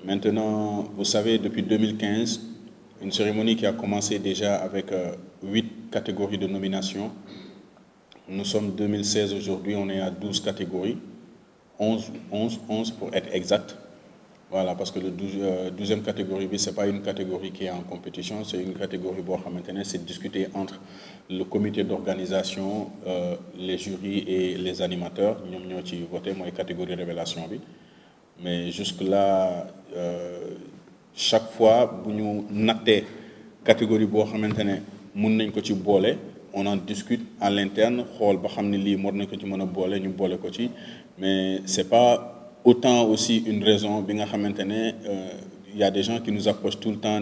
Maintenant, vous savez, depuis 2015, une cérémonie qui a commencé déjà avec 8 catégories de nomination. Nous sommes 2016 aujourd'hui, on est à 12 catégories, 11 pour être exact. Voilà, parce que le 12e catégorie, ce n'est pas une catégorie qui est en compétition, c'est une catégorie, maintenant, c'est discuter entre le comité d'organisation, les jurys et les animateurs. Nous avons voté, moi, catégorie révélation. Mais jusque-là, chaque fois, nous avons catégorie on en discute à l'interne, mais ce n'est pas autant aussi une raison, il y a des gens qui nous approchent tout le temps,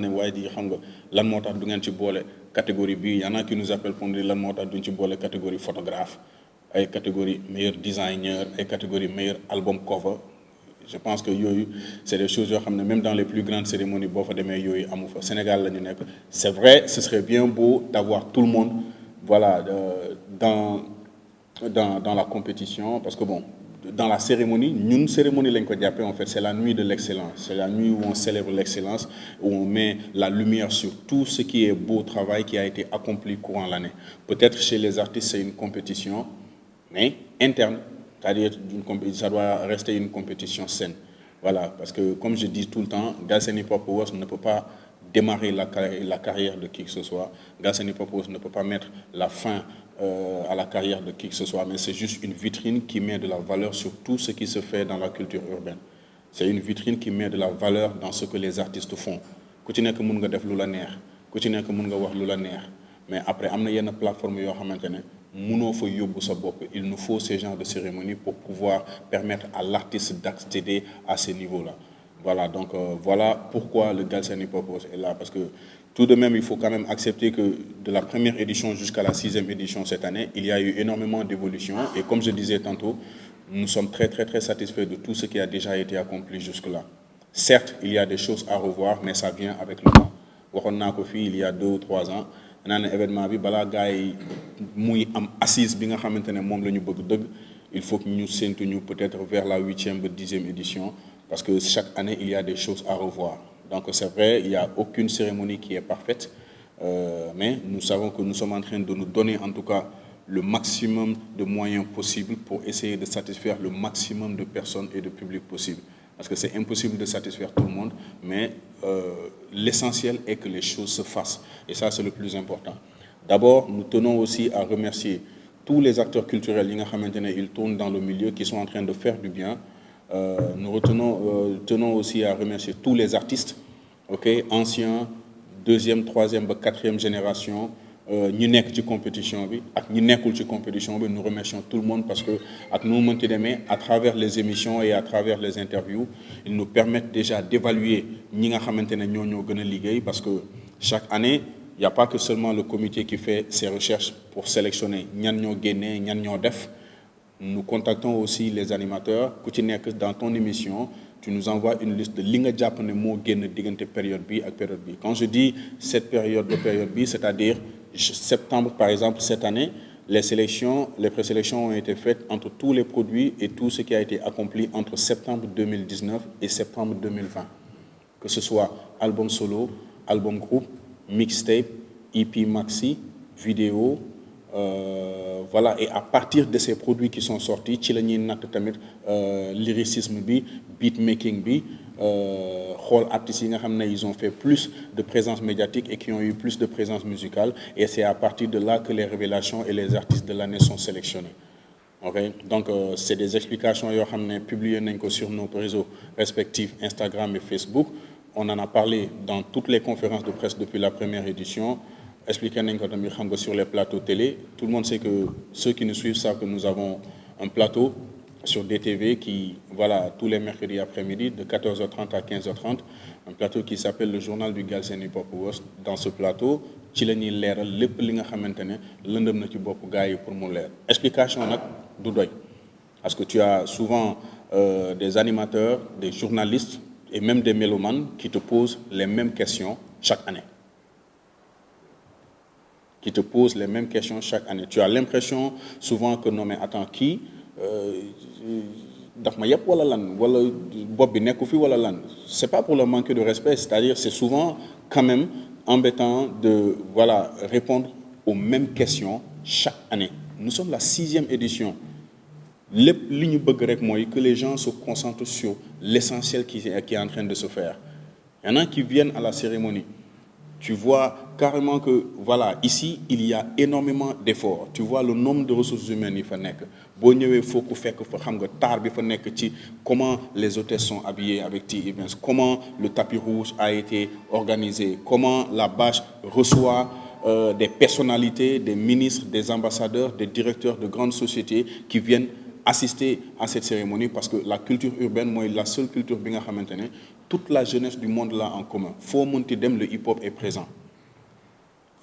catégorie B, il y en a qui nous appellent pour dire la catégorie photographe, la catégorie meilleur designer, la catégorie meilleur album cover. Je pense que c'est des choses, même dans les plus grandes cérémonies, au Sénégal, c'est vrai, ce serait bien beau d'avoir tout le monde voilà, dans la compétition, parce que bon, dans la cérémonie, une cérémonie, en fait, c'est la nuit de l'excellence. C'est la nuit où on célèbre l'excellence, où on met la lumière sur tout ce qui est beau travail qui a été accompli courant l'année. Peut-être chez les artistes, c'est une compétition, mais interne. C'est-à-dire ça doit rester une compétition saine. Voilà, parce que comme je dis tout le temps, Galsen Hip Hop Awards ne peut pas démarrer la carrière de qui que ce soit. Galsen Hip Hop Awards ne peut pas mettre la fin à la carrière de qui que ce soit, mais c'est juste une vitrine qui met de la valeur sur tout ce qui se fait dans la culture urbaine. C'est une vitrine qui met de la valeur dans ce que les artistes font. Ku ci nekk mën nga def lu la neex, ku ci nekk mën nga wax lu la neex, mais après am na yenn plateforme yoo xamante ne mënoo fa yóbbu sa bopp. Il nous faut ces genres de cérémonies pour pouvoir permettre à l'artiste d'accéder à ces niveaux-là. Voilà, donc voilà pourquoi le Galsen Hip Hop Awards est là, parce que tout de même, il faut quand même accepter que de la première édition jusqu'à la 6e édition cette année, il y a eu énormément d'évolutions. Et comme je disais tantôt, nous sommes très, très, très satisfaits de tout ce qui a déjà été accompli jusque-là. Certes, il y a des choses à revoir, mais ça vient avec le temps. Il y a 2 ou 3 ans, un événement, il faut que nous sentions peut-être vers la 8e ou 10e édition, parce que chaque année, il y a des choses à revoir. Donc c'est vrai, il n'y a aucune cérémonie qui est parfaite, mais nous savons que nous sommes en train de nous donner en tout cas le maximum de moyens possibles pour essayer de satisfaire le maximum de personnes et de publics possibles. Parce que c'est impossible de satisfaire tout le monde, mais l'essentiel est que les choses se fassent. Et ça, c'est le plus important. D'abord, nous tenons aussi à remercier tous les acteurs culturels ils tournent dans le milieu, qui sont en train de faire du bien. Nous tenons aussi à remercier tous les artistes, anciens, 2e, 3e, 4e génération, ñi nekk ci compétition bi ak ñi nekkul ci compétition bi. Nous remercions tout le monde parce que ak nous mënti demee à travers les émissions et à travers les interviews, ils nous permettent déjà d'évaluer ñi nga xamante ne ñoo gën a liggéey, parce que chaque année, il n'y a pas que seulement le comité qui fait ses recherches pour sélectionner ñan ñoo génnee ñan ñoo def. Nous contactons aussi les animateurs. Dans ton émission, tu nous envoies une liste de lignes japonais mots génn diggante période B ak période B. Quand je dis cette période de période B, c'est-à-dire septembre par exemple cette année, les présélections ont été faites entre tous les produits et tout ce qui a été accompli entre septembre 2019 et septembre 2020. Que ce soit album solo, album groupe, mixtape, EP maxi, vidéo. Voilà, et à partir de ces produits qui sont sortis, ci la ñuy natt tamit lyricisme bi, beatmaking bi, artistes yi nga ils ont fait plus de présence médiatique et qui ont eu plus de présence musicale, et c'est à partir de là que les révélations et les artistes de l'année sont sélectionnés. Okay? Donc c'est des explications publiées sur nos réseaux respectifs Instagram et Facebook. On en a parlé dans toutes les conférences de presse depuis la première édition. Expliquer sur les plateaux télé. Tout le monde sait que ceux qui nous suivent savent que nous avons un plateau sur DTV qui, voilà, tous les mercredis après-midi de 14h30 à 15h30, un plateau qui s'appelle le journal du Galsen Hip Hop Awards. Dans ce plateau, ci la ñuy leeral lépp li nga xamantene lëndëm na ci bopp gars yi pour mu leer. Explication nag du doy, parce que tu as souvent des animateurs, des journalistes et même des mélomanes qui te posent les mêmes questions chaque année. Qui te posent les mêmes questions chaque année. Tu as l'impression souvent que non mais attends, daf ma yëpp wala lan wala bopp bi nekku fi wala lan c'est pas pour leur manquer de respect, c'est-à-dire c'est souvent quand même embêtant de voilà répondre aux mêmes questions chaque année. Nous sommes la 6e édition. Lépp li ñu bëgg rek mooy que les gens se concentrent sur l'essentiel qui est en train de se faire. Il y en a qui viennent à la cérémonie. Tu vois carrément que, voilà, ici, il y a énormément d'efforts. Tu vois le nombre de ressources humaines qu'il faut nekk. Boo ñëwee faut que fekk fa xam nga taar bi fa nekk ci comment les hôtesses sont habillées avec tea events, comment le tapis rouge a été organisé, comment la bâche reçoit des personnalités, des ministres, des ambassadeurs, des directeurs de grandes sociétés qui viennent assister à cette cérémonie parce que la culture urbaine mooy la seule culture bi nga xamante ne toute la jeunesse du monde l'a en commun. Foo mënti dem le hip-hop est présent.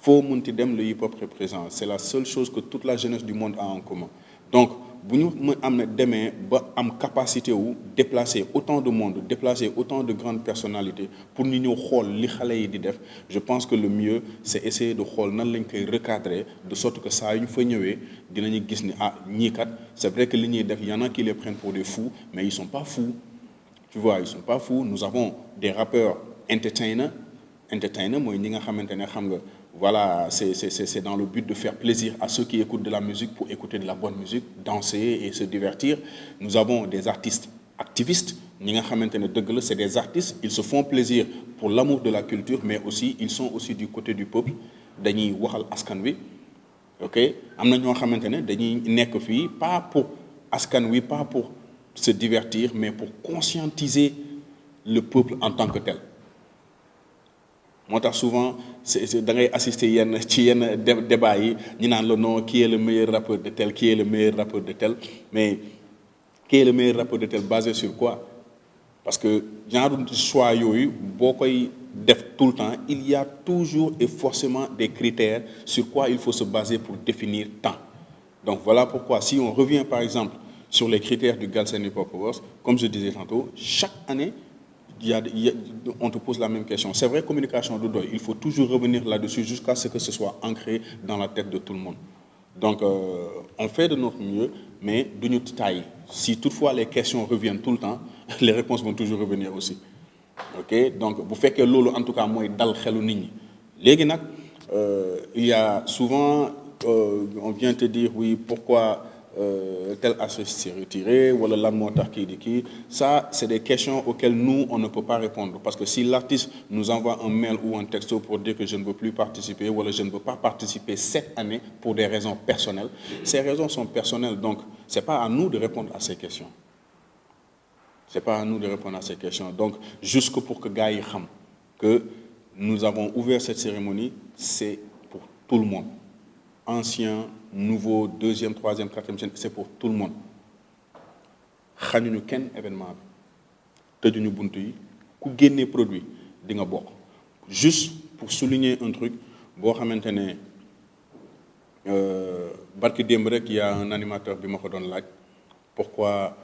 Foo mënti dem le hip-hop est présent. C'est la seule chose que toute la jeunesse du monde a en commun. Donc bu ñu am na demee ba am capacité wu déplacer autant de monde, déplacer autant de grandes personnalités pour ñu ñëw xool li xale yi di def, je pense que le mieux c'est essayer de xool nan lañ koy recadrer de sorte que saa yu ñu fa ñëwee dinañu gis ni ah ñii kat c'est vrai que li ñuy def y en a qui les prennent pour des fous mais ils sont pas fous. Tu vois, ils sont pas fous. Nous avons des rappeurs entertainers mooy ñi nga xamante ne xam nga voilà c'est dans le but de faire plaisir à ceux qui écoutent de la musique pour écouter de la bonne musique, danser et se divertir. Nous avons des artistes activistes ñi nga xamante ne dëgg la c'est des artistes, ils se font plaisir pour l'amour de la culture mais aussi ils sont aussi du côté du peuple dañuy waxal askan wi. OK, am na ñoo xamante ne dañuy nekk fii pas pour askan wi, pas pour se divertir mais pour conscientiser le peuple en tant que tel. Moo tax souvent c'est da ngay assister ci yenn débat yi ñu naan la non qui est le meilleur rappeur de tel, qui est le meilleur rappeur de tel, mais qui est le meilleur rappeur de tel basé sur quoi? Parce que genre choix yooyu boo koy def tout le temps il y a toujours et forcément des critères sur quoi il faut se baser pour définir tant. Donc voilà pourquoi si on revient par exemple sur les critères du Galsen Hip Hop Awards, comme je disais tantôt, chaque année on te pose la même question. C'est vrai, communication du doy, il faut toujours revenir là-dessus jusqu'à ce que ce soit ancré dans la tête de tout le monde. Donc on fait de notre mieux mais duñu taille. Si toutefois les questions reviennent tout le temps, les réponses vont toujours revenir aussi. OK, donc bu fekkee loolu en tout cas mooy dal xelu nit ñi. Léegi nag il y a souvent on vient te dire oui pourquoi tel artiste s'est retiré wala lan moo tax kii di kii. Ça c'est des questions auxquelles nous on ne peut pas répondre parce que si l'artiste nous envoie un mail ou un texto pour dire que je ne veux plus participer wala je ne veux pas participer cette année pour des raisons personnelles, ces raisons sont personnelles donc c'est pas à nous de répondre à ces questions. C'est pas à nous de répondre à ces questions. Donc jusque pour que gars yi xam que nous avons ouvert cette cérémonie, c'est pour tout le monde. Ancien, nouveau, deuxième, troisième, quatrième, c'est pour tout le monde. Xañuñu kenn événement bi tëjuñu buntu yi ku génnee produit di nga bokk. Juste pour souligner un truc boo xamante ne barki démb rek y a un animateur bi ma ko doon laaj pourquoi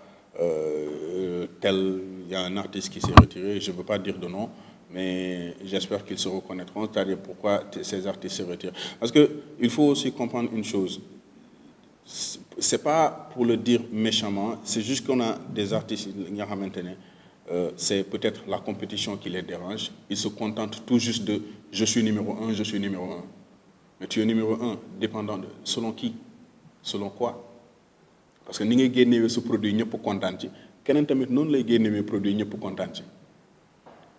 tel y a un artiste qui s'est retiré, je ne veux pas dire de nom mais j'espère qu'ils se reconnaîtront, c'est-à-dire pourquoi ces artistes se retirent. Parce que il faut aussi comprendre une chose, c'est pas pour le dire méchamment, c'est juste qu'on a des artistes nga xamante ne c'est peut-être la compétition qui les dérange, ils se contentent tout juste de je suis numéro 1, je suis numéro 1. Mais tu es numéro 1 dépendant de selon qui, selon quoi? Parce que ni ngay génnewee sa produit ñëpp kontaan ci keneen tamit noonu lay génnewee produit ñëpp kontaan ci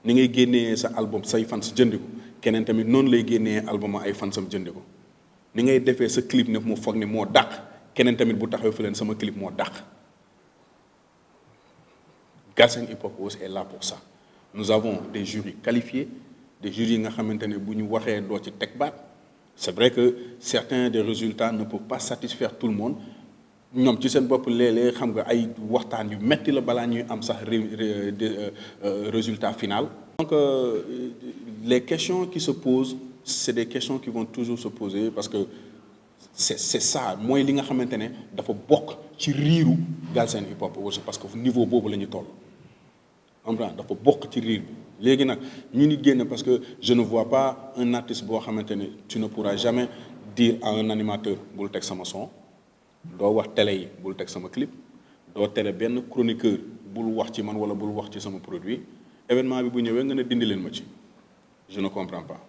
ni ngay génnee sa album say fans jëndi ko keneen tamit noonu lay génnee album ay fansam jëndi ko ni ngay defee sa clip ne mu foog ne moo dàq keneen tamit bu taxaw fi leen sama clip moo dàq. Galsen Hip Hop Awards est là pour ça. Nous avons des jurys qualifiés, des jurys yi nga xamante ne bu ñu waxee doo ci teg baat. C'est vrai que certains des résultats ne peuvent pas satisfaire tout le monde. ñoom ci seen bopp léeg-léeg xam nga ay waxtaan yu metti la balaa ñuy am sax résultat final. Donc les questions qui se posent c'est des questions qui vont toujours se poser parce que c'est ça mooy li nga xamante ne dafa bokk ci riiru Galsen Hip Hop Awards parce que niveau boobu la ñu toll. dafa bokk ci riir bi léegi nag ñu ni génn parce que je ne vois pas un artiste boo xamante ne tu ne pourras jamais dire à un animateur bul teg sama son. doo wax télé yi bul teg sama clip doo tere benn chroniqueur bul wax ci man wala bul wax ci sama produit événement bi bu ñëwee nga ne dindi leen ma ci je ne comprends pas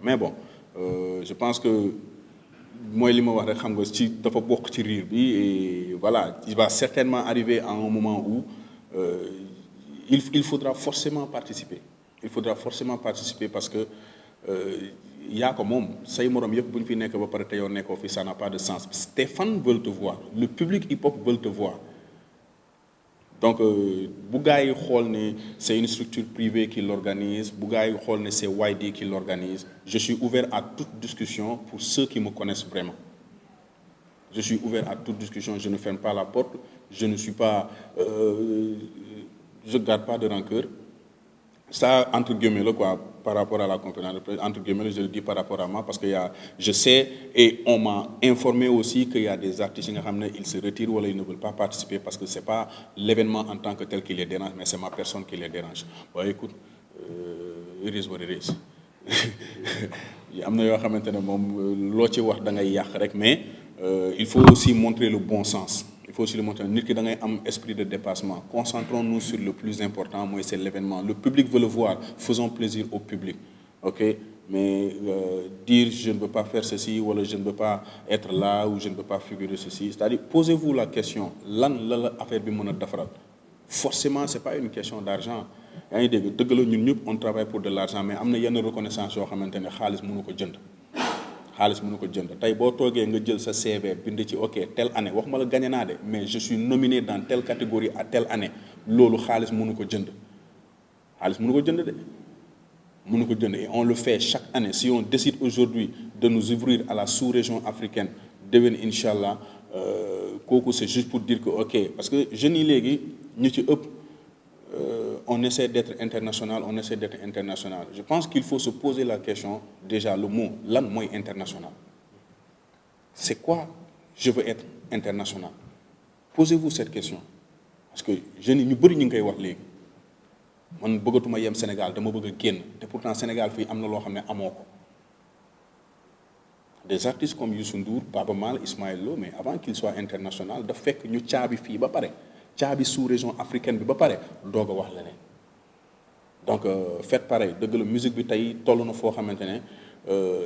mais bon je pense que mooy li ma wax rek xam nga ci dafa bokk ci riir bi et voilà il va certainement arriver à un moment où il faudra forcément participer parce que yaa ko moom say morom yëpp bu ñu fi nekk ba pare te yow nekkoo fi ça n'a pas de sens tes fans veulent te voir le public hip-hop veut te voir donc bu gars yi xool ne c'est une structure privée qui l'organise bu gars yi xool ne c'est YD qui l'organise je suis ouvert à toute discussion pour ceux qui me connaissent vraiment je suis ouvert à toute discussion je ne ferme pas la porte je ne suis pas je garde pas de rancœur ça entre guillemets là quoi par rapport à la compétence entre guillemets je le dis par rapport à moi parce que je sais et on m'a informé aussi qu'il y a des artistes yi nga xam ne ils se retirent wala ils ne veulent pas participer parce que c'est pas l'événement en tant que tel qui les dérange mais c'est ma personne qui les dérange waaye écoute it is what it is am na yoo xamante ne moom loo ci wax da ngay yàq rek mais il faut aussi montrer le bon sens il faut aussi le montrer nit ki da ngay am esprit de dépassement concentrons-nous sur le plus important mooy c'est l'événement le public veut le voir faisons plaisir au public ok mais dire je ne veux pas faire ceci wala je ne veux pas être là ou je ne veux pas figurer ceci c'est-à-dire posez-vous la question lan la affaire bi mën a defaral forcément c'est pas une question d'argent yaa ngi dëgg la ñun ñëpp on travaille pour de l'argent mais am na yenn reconnaissance yoo xamante ne xaalis mënu ko jënd tey boo toogee nga jël sa CV bind ci ok telle année wax ma la gagné naa de mais je suis nominé dans telle catégorie à telle année loolu xaalis mënu ko jënd et on le fait chaque année si on décide aujourd'hui de nous ouvrir à la sous-région africaine déwén incha allah kooku c'est juste pour dire que ok parce que jeunes yi léegi ñu ci ëpp on essaie d'être international je pense qu'il faut se poser la question déjà le mot lan mooy international c'est quoi je veux être international posez-vous cette question parce que jeunes yi ñu bëri ñu ngi koy wax léegi man bëggatuma yem Sénégal dama bëgg a génn te pourtant Sénégal fii am na loo xam ne amoo ko des artistes comme Youssou Ndour Baaba Maal Ismaël Lo mais avant qu'il soit international daf fekk ñu caabi fii ba pare caabi sous-région africaine bi ba pare doog a wax leneen donc faites pareil dëgg la musique bi tey toll na foo xamante ne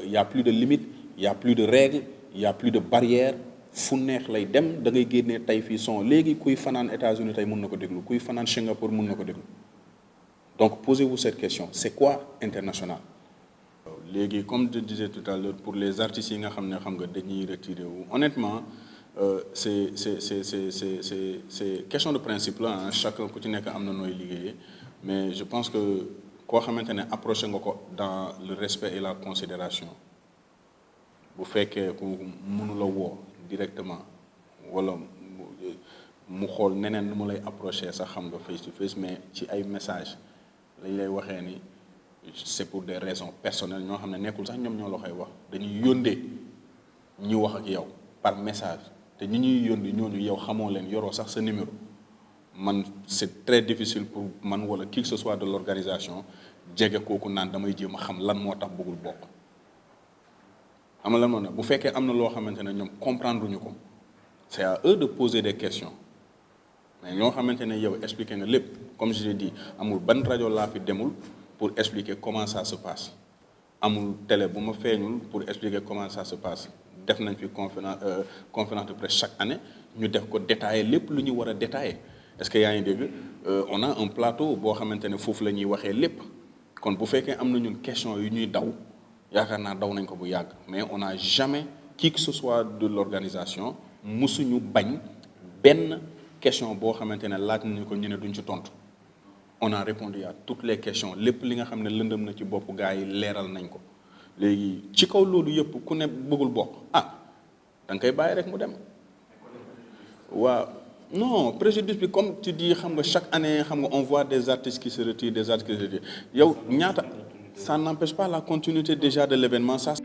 y a plus de limites y a plus de règles y a plus de barrières fu neex lay dem da ngay génnee tey fii son léegi kuy fanaan États-Unis tey mën na ko déglu kuy fanaan Singapour mën na ko déglu donc posez-vous cette question c'est quoi international léegi comme je disais tout à l'heure pour les artistes yi nga xam nga dañuy retiré wu honnêtement c'est question de principe là hein. Chacun ku ci nekk am na nooy liggéeyee mais je pense que koo xamante ne approché nga ko dans le respect et la considération bu fekkee ku mënu la woo directement wala mu xool neneen nu mu lay approché sax xam nga face to face mais ci ay message lañ lay waxee ni c'est pour des raisons personnelles ñoo xam ne nekkul sax ñoom ñoo la koy wax dañuy yóndee ñu wax ak yow par message te ñi ñuy yónni ñooñu yow xamoo leen yoroo sax sa numéro man c'est très difficile pour man wala qui que ce soit de l'organisation jege kooku naan damay jéem a xam lan moo tax bëggul bokk xam nga lan moo tax bu fekkee am na loo xamante ne ñoom comprendre ñu ko c'est à eux de poser des questions mais ñoo xamante ne yow expliquer nga lépp comme je l'ai dit amul ban rajo laa fi demul pour expliquer comment ça se passe amul télé bu ma feeñul pour expliquer comment ça se passe def nañ fi conférence de presse chaque année ñu def ko détailler lépp lu ñu war a détailler est-ce que yaa ngi dégg on a un plateau boo xamante ne foofu la ñuy waxee lépp kon bu fekkee am na ñun question yu ñuy daw yaakaar naa daw nañ ko bu yàgg mais on n'a jamais qui que ce soit de l'organisation musuñu bañ benn question boo xamante ne laaj nañu ko ñu ne duñ ci tontu on a répondu à toutes les questions lépp li nga xam ne lëndëm na ci bopp gars yi leeral nañ ko léegi ci kaw loolu yëpp ku ne bëggul bokk da nga koy bàyyi rek mu dem waaw non préjudice bi comme tu dis xam nga chaque année xam nga on voit des artistes qui se retirent des artistes qui se retirent yow ñaata ça n'empêche pas la continuité déjà de l'événement ça